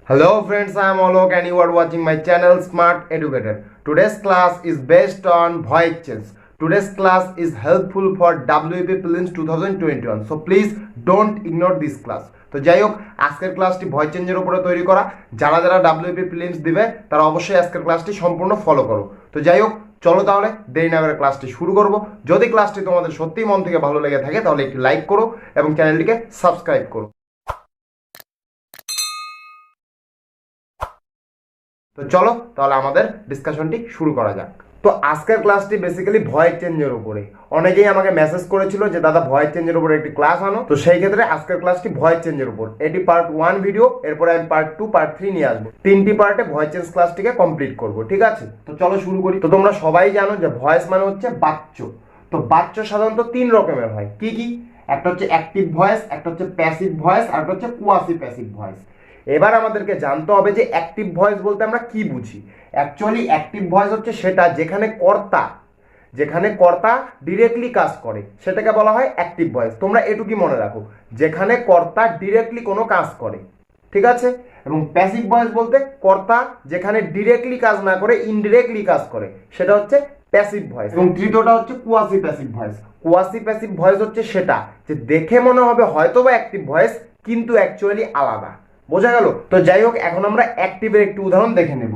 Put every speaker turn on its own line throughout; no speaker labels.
Hello friends, I am Alok and you are watching my channel Smart Educator. Today's class is based on voice change. Today's class is helpful for WEP Prelims 2021. So please don't ignore this class. তো যাই হোক আজকের ক্লাসটি voice চেঞ্জের উপরে তৈরি করা। যারা যারা WEP প্রিলিমস দিবে তারা অবশ্যই আজকের ক্লাসটি সম্পূর্ণ ফলো করো। তো যাই হোক চলো তাহলে দেরি না করে ক্লাসটি শুরু করব। যদি ক্লাসটি তোমাদের সত্যিই মন থেকে ভালো লেগে থাকে তাহলে একটি লাইক করো এবং চ্যানেলটিকে সাবস্ক্রাইব করো। তো চলো তাহলে আমাদের ডিসকাশনটি শুরু করা যাক। তো আজকের ক্লাসটি বেসিক্যালি ভয়েস চেঞ্জের উপরে। অনেকেই আমাকে মেসেজ করেছিল যে দাদা ভয়েস চেঞ্জের উপরে একটি ক্লাস আনো। তো সেই ক্ষেত্রে আজকের ক্লাসটি ভয়েস চেঞ্জের উপর। এটি পার্ট 1 ভিডিও, এরপরে আমি পার্ট 2 পার্ট 3 নিয়ে আসবো। তিনটি পার্টে ভয়েস চেঞ্জ ক্লাসটিকে কমপ্লিট করব, ঠিক আছে? তো চলো শুরু করি। তো তোমরা সবাই জানো যে ভয়েস মানে হচ্ছে বাচ্য। তো বাচ্য সাধারণত তিন রকমের হয়। কি কি? একটা হচ্ছে অ্যাক্টিভ ভয়েস, একটা হচ্ছে প্যাসিভ ভয়েস, আর একটা হচ্ছে কোয়াসি প্যাসিভ ভয়েস। এবার আমাদেরকে জানতে হবে যে অ্যাক্টিভ ভয়েস বলতে আমরা কি বুঝি। অ্যাকচুয়ালি অ্যাক্টিভ ভয়েস হচ্ছে সেটা যেখানে কর্তা ডিরেক্টলি কাজ করে, সেটাকে বলা হয় অ্যাক্টিভ ভয়েস। তোমরা এটুকুই মনে রাখো, যেখানে কর্তা ডিরেক্টলি কোনো কাজ করে, ঠিক আছে? এবং প্যাসিভ ভয়েস বলতে কর্তা যেখানে ডিরেক্টলি কাজ না করে ইনডিরেক্টলি কাজ করে, সেটা হচ্ছে প্যাসিভ ভয়েস। এবং তৃতীয়টা হচ্ছে quasi passive voice. Quasi passive voice হচ্ছে সেটা যে দেখে মনে হবে হয়তো বা অ্যাক্টিভ ভয়েস কিন্তু অ্যাকচুয়ালি আলাদা। বোঝা গেল? তো যাই হোক এখন আমরা অ্যাক্টিভের একটি উদাহরণ দেখে নেব।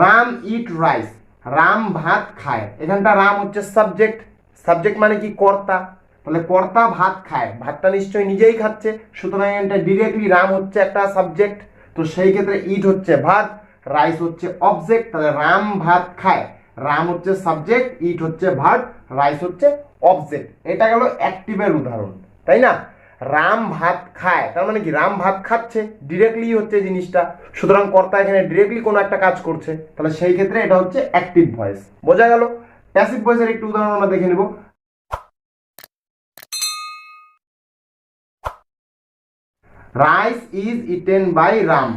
রাম ইট রাইস, রাম ভাত খায়। এখানটা রাম হচ্ছে সাবজেক্ট, সাবজেক্ট মানে কি? কর্তা। তাহলে কর্তা ভাত খায়, ভাতটা নিশ্চয়ই নিজেই খাচ্ছে, সুতরাং এটা ডিরেক্টলি রাম হচ্ছে একটা সাবজেক্ট। তো সেই ক্ষেত্রে ইট হচ্ছে ভাত, রাইস হচ্ছে অবজেক্ট। তাহলে রাম ভাত খায়, রাম হচ্ছে সাবজেক্ট, ইট হচ্ছে ভাত, রাইস হচ্ছে অবজেক্ট। এটা গেল অ্যাক্টিভের উদাহরণ, তাই না? রাম ভাত খায় তার মানে কি? রাম ভাত খাচ্ছে, ডিরেক্টলি হচ্ছে জিনিসটা, সুতরাং কর্তা এখানে ডিরেক্টলি কোনো একটা কাজ করছে। তাহলে সেই ক্ষেত্রে এটা হচ্ছে অ্যাক্টিভ ভয়েস। বোঝা গেল? প্যাসিভ ভয়েসের একটু উদাহরণ আমরা দেখে নেব। Rice is eaten by Ram.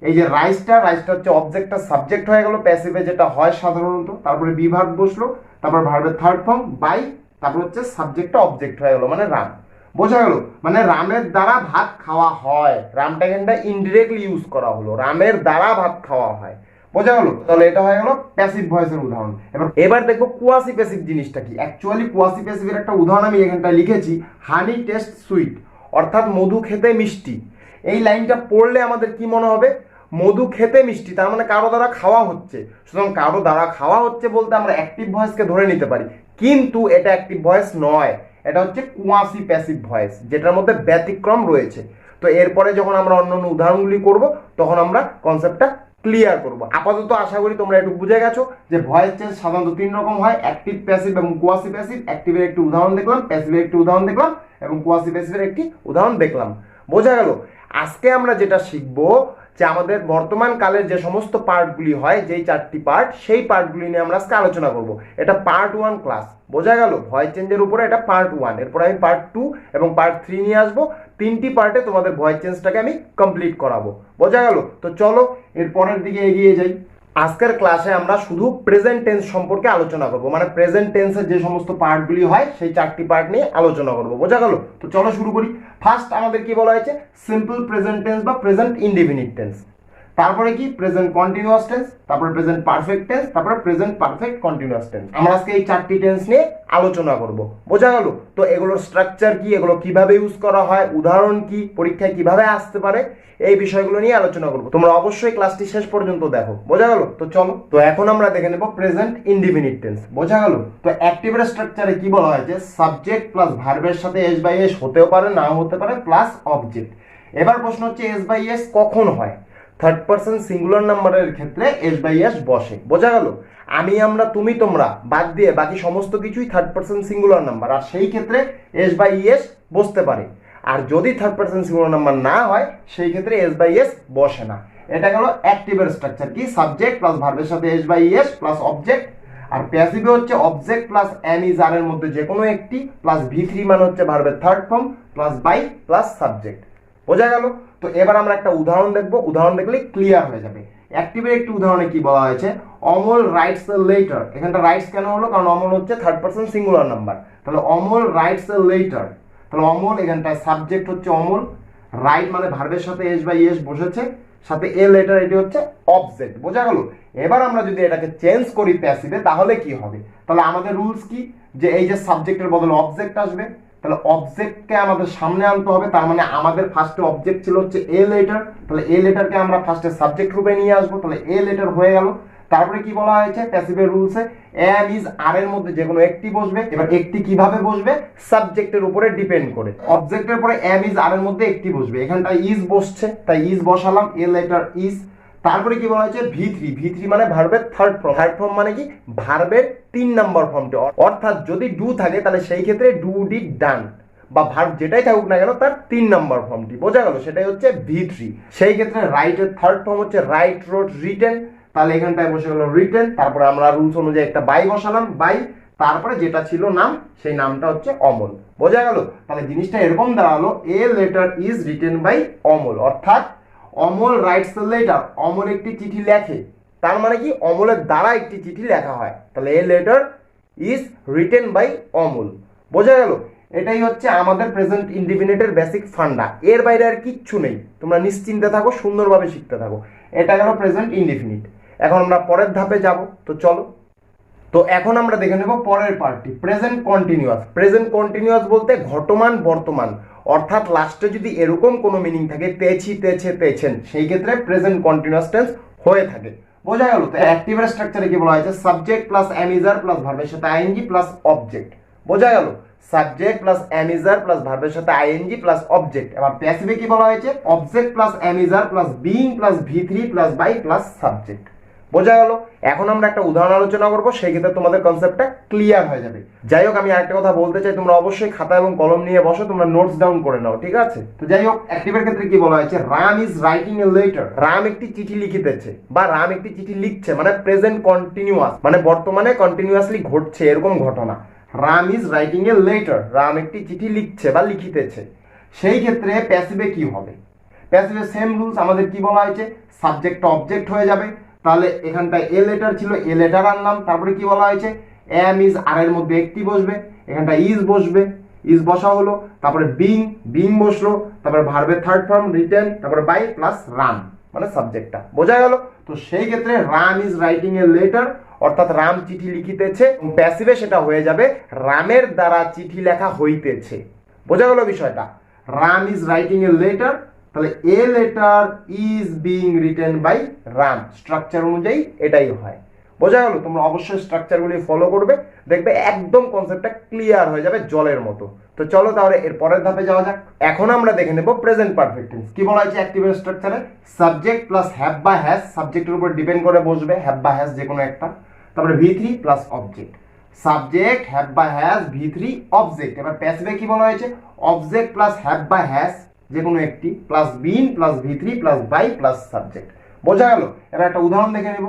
এই যে রাইসটা হচ্ছে অবজেক্টটা সাবজেক্ট হয়ে গেল প্যাসিভে, যেটা হয় সাধারণত। তারপরে বি ভার্ব বসলো, তারপর ভার্বের থার্ড ফর্ম বাই, তারপর হচ্ছে সাবজেক্টটা অবজেক্ট হয়ে গেল মানে রাম। বোঝা গেল? মানে রামের দ্বারা ভাত খাওয়া হয়। রামটা এখানটা ইনডিরেক্টলি ইউজ করা হলো, রামের দ্বারা ভাত খাওয়া হয়। বোঝা গেল? তাহলে এটা হয়ে গেল প্যাসিভ ভয়েসের উদাহরণ। এবার দেখবো কোয়াসি প্যাসিভ জিনিসটা কি। অ্যাকচুয়ালি কোয়াসি প্যাসিভের একটা উদাহরণ আমি এখানটা লিখেছি, হানি টেস্ট সুইট, অর্থাৎ মধু খেতে মিষ্টি। এই লাইনটা পড়লে আমাদের কি মনে হবে? মধু খেতে মিষ্টি, তার মানে কারো দ্বারা খাওয়া হচ্ছে। সুতরাং কারো দ্বারা খাওয়া হচ্ছে বলতে আমরা অ্যাক্টিভ ভয়েসকে ধরে নিতে পারি, কিন্তু এটা অ্যাক্টিভ ভয়েস নয়, এটা হচ্ছে কোয়াসি প্যাসিভ ভয়েস, যেটার মধ্যে ব্যতিক্রম রয়েছে। তো এরপরে যখন আমরা অন্য অন্য উদাহরণগুলি করব তখন আমরা কনসেপ্টটা ক্লিয়ার করব। আপাতত আশা করি তোমরা একটু বুঝে গেছো যে ভয়েস চেঞ্জ সাধারণত তিন রকম হয়, অ্যাক্টিভ, প্যাসিভ এবং কোয়াসি প্যাসিভ। অ্যাক্টিভের একটি উদাহরণ দেখলাম, প্যাসিভের একটি উদাহরণ দেখলাম এবং কোয়াসি প্যাসিভের একটি উদাহরণ দেখলাম। বোঝা গেল? আজকে আমরা যেটা শিখবো যে আমাদের বর্তমান কালের যে সমস্ত পার্টগুলি হয়, যেই চারটি পার্ট, সেই পার্টগুলি নিয়ে আমরা আজকে আলোচনা করব। এটা পার্ট 1 ক্লাস। বোঝা গেল? ভয়েস চেঞ্জের উপরে এটা পার্ট 1, এরপর আমি পার্ট 2 এবং পার্ট 3 নিয়ে আসবো। তিনটি পার্টে তোমাদের ভয়েস চেঞ্জটাকে আমি কমপ্লিট করাবো। বোঝা গেল? তো চলো এর পরের দিকে এগিয়ে যাই। আজকের ক্লাসে আমরা শুধু প্রেজেন্ট টেন্স সম্পর্কে আলোচনা করব, মানে প্রেজেন্ট টেন্সের যে সমস্ত পার্টগুলি হয় সেই চারটি পার্ট নিয়ে আলোচনা করব। বোঝা গেল? তো চলো শুরু করি। ফার্স্ট আমাদের কি বলা হয়েছে? সিম্পল প্রেজেন্ট টেন্স বা প্রেজেন্ট ইনডিফিনিট টেন্স। তারপরে কি? প্রেজেন্ট কন্টিনিউয়াস টেন্স, তারপরে প্রেজেন্ট পারফেক্ট টেন্স, তারপরে প্রেজেন্ট পারফেক্ট কন্টিনিউয়াস টেন্স। আমরা আজকে এই চারটি টেন্স নিয়ে আলোচনা করব। বোঝা গেল? তো এগুলোর স্ট্রাকচার কি, এগুলো কিভাবে ইউজ করা হয়, উদাহরণ কি, পরীক্ষায় কিভাবে আসতে পারে, এই বিষয়গুলো নিয়ে আলোচনা করব। তোমরা অবশ্যই ক্লাসটি শেষ পর্যন্ত দেখো। বোঝা গেল? তো চলো, তো এখন আমরা দেখে নেব প্রেজেন্ট ইনডিফিনিট টেন্স। বোঝা গেল? তো অ্যাক্টিভের স্ট্রাকচারে কি বলা হয়েছে? সাবজেক্ট প্লাস ভার্বের সাথে এস বাই এস হতেও পারে, নাও হতে পারে, প্লাস অবজেক্ট। এবার প্রশ্ন হচ্ছে এস বাই এস কখন হয়? থার্ড পারসন সিঙ্গুলার নাম্বারের ক্ষেত্রে এস বাই এস বসে। বোঝা গেল? আমি, আমরা, তুমি, তোমরা বাদ দিয়ে বাকি সমস্ত কিছুই থার্ড পারসন সিঙ্গুলার নাম্বার, আর সেই ক্ষেত্রে এস বাই এস বসতে পারে। আর যদি থার্ড পারসন সিঙ্গুলার নাম্বার না হয় সেই ক্ষেত্রে এস বাই এস বসে না। এটা গেল অ্যাক্টিভের স্ট্রাকচার কি? সাবজেক্ট প্লাস ভার্বের সাথে S by S plus object. আর প্যাসিভে হচ্ছে object plus am is are এর মধ্যে যে কোনো একটি, প্লাস ভি3 মানে হচ্ছে ভার্বের third form, plus by plus subject. বোঝা গেল? তো এবার আমরা একটা উদাহরণ দেখবো, উদাহরণ দেখলে ক্লিয়ার হয়ে যাবে। অ্যাক্টিভের একটি উদাহরণে কি বলা হয়েছে? Amal writes a letter. এখানটা রাইটস কেন হলো? কারণ অমল হচ্ছে থার্ড পারসন সিঙ্গুলার নাম্বার। তাহলে অমল রাইটস এ লেটার, তাহলে অমল এখানটায় সাবজেক্ট হচ্ছে অমল, রাইট মানে ভার্বের সাথে এস বাই এস বসেছে, সাথে এ লেটার, এটি হচ্ছে অবজেক্ট। বোঝা গেল? এবার আমরা যদি এটাকে চেঞ্জ করি প্যাসিভে তাহলে কি হবে? তাহলে আমাদের রুলস কি, যে এই যে সাবজেক্টের বদলে অবজেক্ট আসবে, তাহলে অবজেক্টকে আমাদের সামনে আনতে হবে। তার মানে আমাদের ফার্স্টে অবজেক্ট ছিল হচ্ছে এ লেটার, তাহলে এ লেটারকে আমরা ফার্স্টে সাবজেক্ট রূপে নিয়ে আসবো, তাহলে এ লেটার হয়ে গেল। তারপরে কি বলা হয়েছে প্যাসিভের রুলসে, এম ইজ আর এর মধ্যে যে কোনো একটি বসবে। এবার একটি কিভাবে বসবে? সাবজেক্টের উপরে ডিপেন্ড করে। অবজেক্টের পরে এম ইজ আর এর মধ্যে একটি বসবে, এখানটা ইজ বসছে তাই ইজ বসালাম, এ লেটার ইজ। তারপরে কি বলা হয়েছে ভি থ্রি মানে ভার্বের থার্ড ফর্ম। থার্ড ফর্ম মানে কি? ভার্বের 3 নম্বর ফর্মটি। অর্থাৎ যদি ডু থাকে তাহলে সেই ক্ষেত্রে ডু ডিড ডান বা ভার্ব যেটাই থাকুক না কেন তার 3 নম্বর ফর্মটি। বোঝা গেল? সেটাই হচ্ছে ভি3। সেই ক্ষেত্রে রাইটের থার্ড ফর্ম হচ্ছে রাইট, রোট, রিটেন। তাহলে এখানটায় বসে গেল রিটেন, তারপরে আমরা রুলস অনুযায়ী একটা বাই বসালাম, বাই, তারপরে যেটা ছিল নাম সেই নামটা হচ্ছে অমল। বোঝা গেল? তাহলে জিনিসটা এরকম দাঁড়ালো, a letter is written by Amal, অর্থাৎ Amal writes a letter, Amal একটি চিঠি লেখে। তার মানে কি? অমলের দ্বারা একটি চিঠি লেখা হয়। তাহলে a letter is written by Amal. বোঝা গেল? এটাই হচ্ছে আমাদের প্রেজেন্ট ইনডিফিনিটের বেসিক ফান্ডা। এর বাইরে আর কিচ্ছু নেই, তোমরা নিশ্চিন্তে থাকো, সুন্দরভাবে শিখতে থাকো। এটা গেল প্রেজেন্ট ইনডিফিনিট। এখন আমরা পরের ধাপে যাব, তো চলো। তো এখন আমরা দেখে নেব পরের পার্টটি, প্রেজেন্ট কন্টিনিউয়াস। প্রেজেন্ট কন্টিনিউয়াস বলতে ঘটমান বর্তমান, অর্থাৎ লাস্টে যদি এরকম কোনো মিনিং থাকে তেছি, তেছে, তেছেন, সেই ক্ষেত্রে প্রেজেন্ট কন্টিনিউয়াস টেন্স হয়ে থাকে। বোঝা গেল? তো অ্যাক্টিভের স্ট্রাকচারে কি বলা হয়েছে? সাবজেক্ট প্লাস অ্যামিজার প্লাস ভার্বের সাথে আইএনজি প্লাস অবজেক্ট। বোঝা গেল? সাবজেক্ট প্লাস অ্যামিজার প্লাস ভার্বের সাথে আইএনজি প্লাস অবজেক্ট। এবার প্যাসিভে কি বলা হয়েছে? Object plus am is are plus being plus ভি3 প্লাস বাই প্লাস সাবজেক্ট। বোঝা গেল? এখন আমরা একটা উদাহরণ আলোচনা করবো, সেই ক্ষেত্রে তোমাদের কনসেপ্টটা ক্লিয়ার হয়ে যাবে। যাই হোক, আমি আরেকটা কথা বলতে চাই, তোমরা অবশ্যই খাতা এবং কলম নিয়ে বসো, তোমরা নোটস ডাউন করে নাও, ঠিক আছে? তো যাই হোক, অ্যাক্টিভের ক্ষেত্রে কি বলা হয়েছে? Ram is writing a letter. Ram একটি চিঠি লিখিতেছে বা রাম একটি চিঠি লিখছে, মানে প্রেজেন্ট কন্টিনিউয়াস, মানে বর্তমানে কন্টিনিউয়াসলি ঘটছে এরকম ঘটনা। Ram is writing a letter, Ram একটি চিঠি লিখছে বা লিখিতেছে। সেই ক্ষেত্রে প্যাসিভে কি হবে? প্যাসিভে সেম রুলস। আমাদের কি বলা হয়েছে? সাবজেক্ট অবজেক্ট হয়ে যাবে। তাহলে এখানটায় এ লেটার ছিল, এ লেটার আনলাম। তারপরে কি বলা হয়েছে? এম ইজ আর এর মধ্যে একটি বসবে, এখানটা ইজ বসবে, ইজ বসা হলো। তারপরে বিং, বিং বসলো। তারপরে ভার্বের থার্ড ফর্ম রিটেন, তারপরে বাই প্লাস রাম মানে সাবজেক্টটা। বোঝা গেল? তো সেই ক্ষেত্রে Ram is writing a letter, অর্থাৎ রাম চিঠি লিখিতেছে। প্যাসিভে সেটা হয়ে যাবে রামের দ্বারা চিঠি লেখা হইতেছে। বোঝা গেল বিষয়টা? Ram is writing a letter, তাহলে a letter is being written by Ram. Structure অনুযায়ী এটাই হয়। বোঝা গেল? তোমরা অবশ্যই স্ট্রাকচারগুলি ফলো করবে, দেখবে একদম কনসেপ্টটা ক্লিয়ার হয়ে যাবে জলের মতো। তো চলো তাহলে এর পরের ধাপে যাওয়া যাক। এখন আমরা দেখে নেব প্রেজেন্ট পারফেক্ট টেন্স। কি বলা হয়েছে অ্যাক্টিভের স্ট্রাকচারে? সাবজেক্ট প্লাস হ্যাভ বা হ্যাজ, সাবজেক্টের উপর ডিপেন্ড করে বসবে, হ্যাভ বা হ্যাজ যে কোনো একটা। তারপরে ভি3 প্লাস অবজেক্ট। সাবজেক্ট, হ্যাভ বা হ্যাজ, ভি3, অবজেক্ট। এবার প্যাসিভে কি বলা হয়েছে? অবজেক্ট প্লাস হ্যাভ বা হ্যাজ যে কোনো একটি প্লাস বিন প্লাস ভি3 প্লাস বাই প্লাস সাবজেক্ট। বোঝা গেল? এবার একটা উদাহরণ দেখে নেব।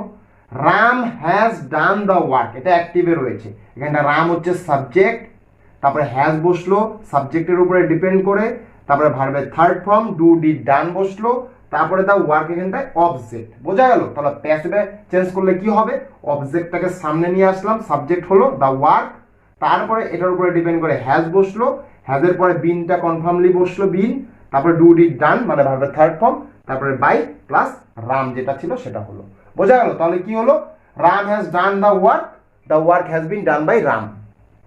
Ram has done the work, এটা অ্যাক্টিভে রয়েছে। এখানটা রাম হচ্ছে সাবজেক্ট, তারপরে হ্যাজ বসলো সাবজেক্টের উপরে ডিপেন্ড করে, তারপরে ভার্বের third form do did done বসলো, তারপরে দ্য ওয়ার্ক এখানটায় অবজেক্ট। বোঝা গেল? তাহলে প্যাসিভে চেঞ্জ করলে কি হবে? অবজেক্টটাকে সামনে নিয়ে আসলাম, সাবজেক্ট হলো দ্য ওয়ার্ক, তারপরে এটার উপরে ডিপেন্ড করে হ্যাজ বসলো, হ্যাজের পরে বিনটা কনফার্মলি বসলো, বিন, তারপরে ডু ডিড ডান মানে ভার্বের থার্ড ফর্ম, তারপরে বাই প্লাস রাম যেটা ছিল সেটা হলো। বোঝা গেল? তাহলে কি হলো? Ram has done the work has been done by Ram.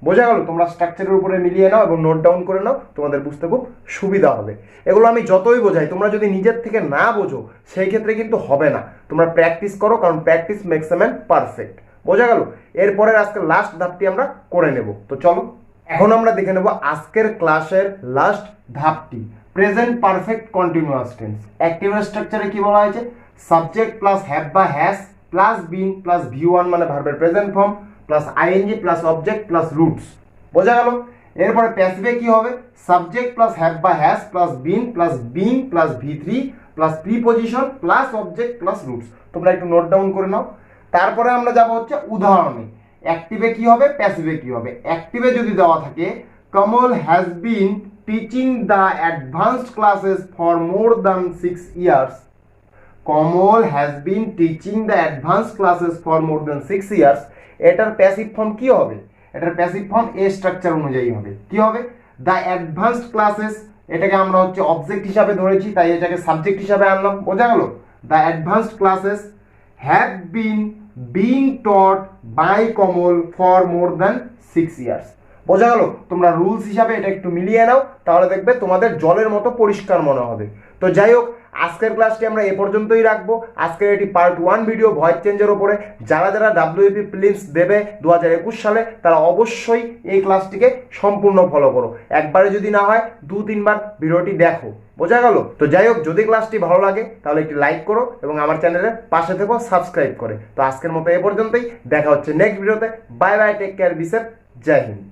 বোঝা গেল? তোমরা স্ট্রাকচারের উপরে মিলিয়ে নাও এবং নোট ডাউন করে নাও, তোমাদের বুঝতে খুব সুবিধা হবে। এগুলো আমি যতই বোঝাই, তোমরা যদি নিজের থেকে না বোঝো সেই ক্ষেত্রে কিন্তু হবে না। তোমরা প্র্যাকটিস করো, কারণ practice makes a man perfect. বোঝা গেল? এরপরে আজকে লাস্ট ধাপটি আমরা করে নেব। তো চলো এখন আমরা দেখে নেব আজকের ক্লাসের লাস্ট ধাপটি, প্রেজেন্ট পারফেক্ট কন্টিনিউয়াস টেন্স। অ্যাক্টিভের স্ট্রাকচারে কি বলা হয়েছে? সাবজেক্ট প্লাস হ্যাভ বা has plus been plus V one মানে ভার্বের present form plus I N G plus object plus roots. বোঝা গেল? এরপরে প্যাসিভে কি হবে? সাবজেক্ট প্লাস হ্যাভ বা has plus been plus being plus ভি3 plus preposition plus object plus roots. তোমরা একটু নোট ডাউন করে নাও। তারপরে আমরা যাব হচ্ছে উদাহরণে। অ্যাক্টিভে কি হবে, প্যাসিভে কি হবে? অ্যাক্টিভে যদি দেওয়া থাকে Kamal has been teaching the advanced classes for more than 6 years. Kamal has been teaching the advanced classes for more than 6 years. এটার প্যাসিভ ফর্ম কি হবে? এটার প্যাসিভ ফর্ম এ স্ট্রাকচার অনুযায়ী হবে। কি হবে? দ্য অ্যাডভান্সড ক্লাসেস, এটাকে আমরা হচ্ছে অবজেক্ট হিসাবে ধরেছি, তাই এটাকে সাবজেক্ট হিসাবে আনলাম। বোঝা গেল? the advanced classes have been being taught by Kamal for more than 6 years. বোঝা গেল? তোমরা রুলস হিসাবে এটা একটু মিলিয়ে নাও, তাহলে দেখবে তোমাদের জলের মতো পরিষ্কার মনে হবে। তো যাই হোক, আজকের ক্লাসটি আমরা এ পর্যন্তই রাখবো। আজকের এটি পার্ট 1 ভিডিও ভয়েস চেঞ্জের ওপরে। যারা যারা WAP প্রিলিমস দেবে 2021 সালে তারা অবশ্যই এই ক্লাসটিকে সম্পূর্ণ ফলো করো। একবারে যদি না হয় 2-3 বার ভিডিওটি দেখো। বোঝা গেল? তো যাই হোক, যদি ক্লাসটি ভালো লাগে তাহলে একটি লাইক করো এবং আমার চ্যানেলের পাশে থেকো সাবস্ক্রাইব করে। তো আজকের মতো এ পর্যন্তই, দেখা হচ্ছে নেক্সট ভিডিওতে। Bye bye, take care, be safe, Jai Hind.